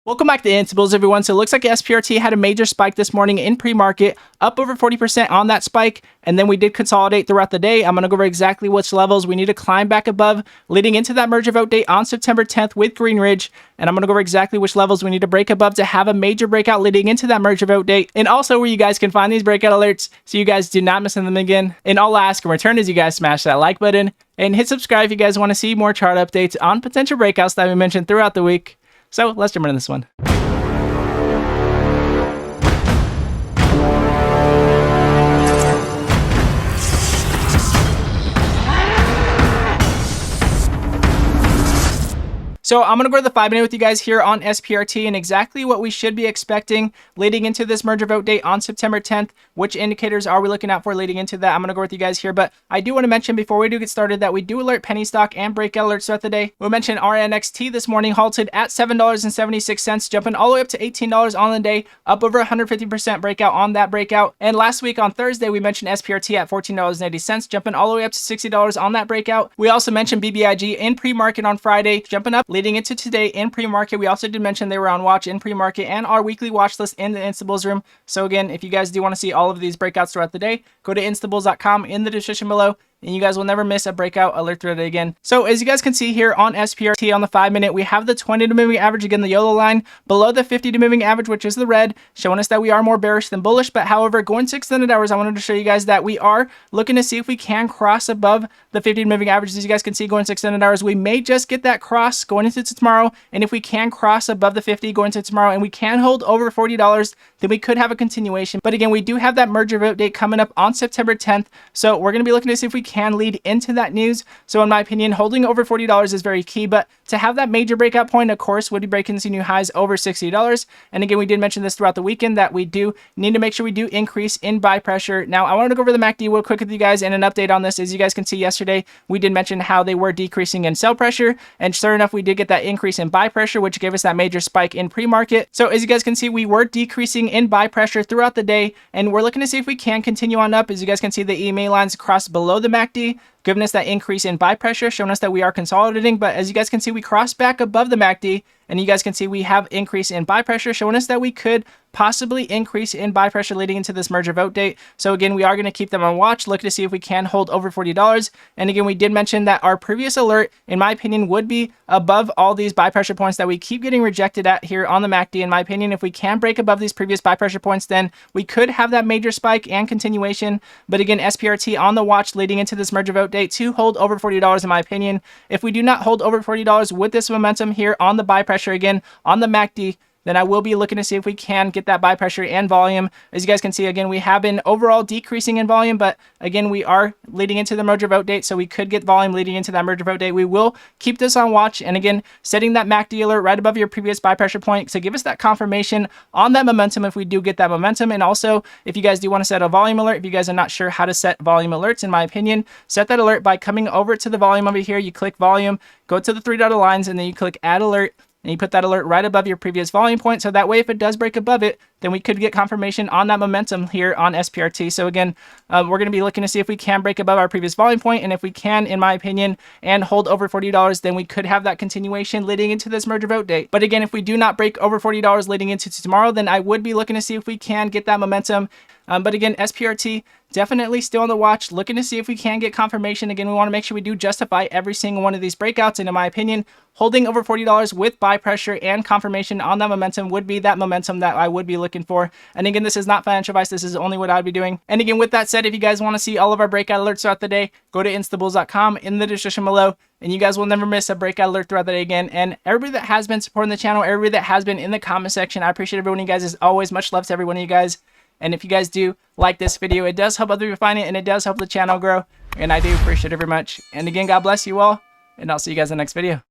Welcome back to Instables, everyone. So it looks like SPRT had a major spike this morning in pre-market, up over 40% on that spike, and then we did consolidate throughout the day. I'm going to go over exactly which levels we need to climb back above leading into that merger vote date on September 10th with Green Ridge, and I'm going to go over exactly which levels we need to break above to have a major breakout leading into that merger vote date, and also where you guys can find these breakout alerts so you guys do not miss them again. And all I ask in return is you guys smash that like button and hit subscribe if you guys want to see more chart updates on potential breakouts that we mentioned throughout the week. So let's jump into this one. So I'm going to go to the 5-minute with you guys here on SPRT and exactly what we should be expecting leading into this merger vote date on September 10th. Which indicators are we looking out for leading into that? I'm going to go with you guys here, but I do want to mention before we do get started that we do alert penny stock and breakout alerts throughout the day. We'll mention RNXT this morning halted at $7.76, jumping all the way up to $18 on the day, up over 150% breakout on that breakout. And last week on Thursday, we mentioned SPRT at $14.80, jumping all the way up to $60 on that breakout. We also mentioned BBIG in pre-market on Friday, jumping up leading into today in pre-market. We also did mention they were on watch in pre-market and our weekly watch list in the Instables room. So again, if you guys do want to see all of these breakouts throughout the day, go to instables.com in the description below, and you guys will never miss a breakout alert throughout it again. So as you guys can see here on SPRT on the 5-minute, we have the 20-day moving average, again the yellow line, below the 50-day moving average, which is the red, showing us that we are more bearish than bullish. But however, going to extended hours, I wanted to show you guys that we are looking to see if we can cross above the 50-day moving average. As you guys can see, going to extended hours, we may just get that cross going into tomorrow. And if we can cross above the 50 going into tomorrow and we can hold over $40, then we could have a continuation. But again, we do have that merger vote date coming up on September 10th. So we're going to be looking to see if we can lead into that news. So in my opinion, holding over $40 is very key, but to have that major breakout point, of course, would be breaking some new highs over $60. And again, we did mention this throughout the weekend that we do need to make sure we do increase in buy pressure. Now, I wanted to go over the MACD real quick with you guys and an update on this. As you guys can see yesterday, we did mention how they were decreasing in sell pressure, and sure enough, we did get that increase in buy pressure, which gave us that major spike in pre-market. So as you guys can see, we were decreasing in buy pressure throughout the day, and we're looking to see if we can continue on up. As you guys can see, the EMA lines crossed below the MACD, giving us that increase in buy pressure, showing us that we are consolidating. But as you guys can see, we crossed back above the MACD, and you guys can see we have increase in buy pressure, showing us that we could possibly increase in buy pressure leading into this merger vote date. So again, we are going to keep them on watch, looking to see if we can hold over $40. And again, we did mention that our previous alert, in my opinion, would be above all these buy pressure points that we keep getting rejected at here on the MACD. In my opinion, if we can break above these previous buy pressure points, then we could have that major spike and continuation. But again, SPRT on the watch leading into this merger vote date to hold over $40, in my opinion. If we do not hold over $40 with this momentum here on the buy pressure, again, on the MACD, then I will be looking to see if we can get that buy pressure and volume. As you guys can see, again, we have been overall decreasing in volume, but again, we are leading into the merger vote date, so we could get volume leading into that merger vote date. We will keep this on watch, and again, setting that MACD alert right above your previous buy pressure point to give us that confirmation on that momentum if we do get that momentum. And also, if you guys do want to set a volume alert, if you guys are not sure how to set volume alerts, in my opinion, set that alert by coming over to the volume over here. You click volume, go to the 3 dotted lines, and then you click add alert, and you put that alert right above your previous volume point. So that way, if it does break above it, then we could get confirmation on that momentum here on SPRT. So again, we're going to be looking to see if we can break above our previous volume point. And if we can, in my opinion, and hold over $40, then we could have that continuation leading into this merger vote date. But again, if we do not break over $40 leading into tomorrow, then I would be looking to see if we can get that momentum. But again, SPRT definitely still on the watch, looking to see if we can get confirmation. Again, we want to make sure we do justify every single one of these breakouts. And in my opinion, holding over $40 with buy pressure and confirmation on that momentum would be that momentum that I would be looking for. And again, this is not financial advice. This is only what I'd be doing. And again, with that said, if you guys want to see all of our breakout alerts throughout the day, go to instables.com in the description below, and you guys will never miss a breakout alert throughout the day again. And everybody that has been supporting the channel, everybody that has been in the comment section, I appreciate every one of you guys. As always, much love to every one of you guys. And if you guys do like this video, it does help other people find it, and it does help the channel grow. And I do appreciate it very much. And again, God bless you all, and I'll see you guys in the next video.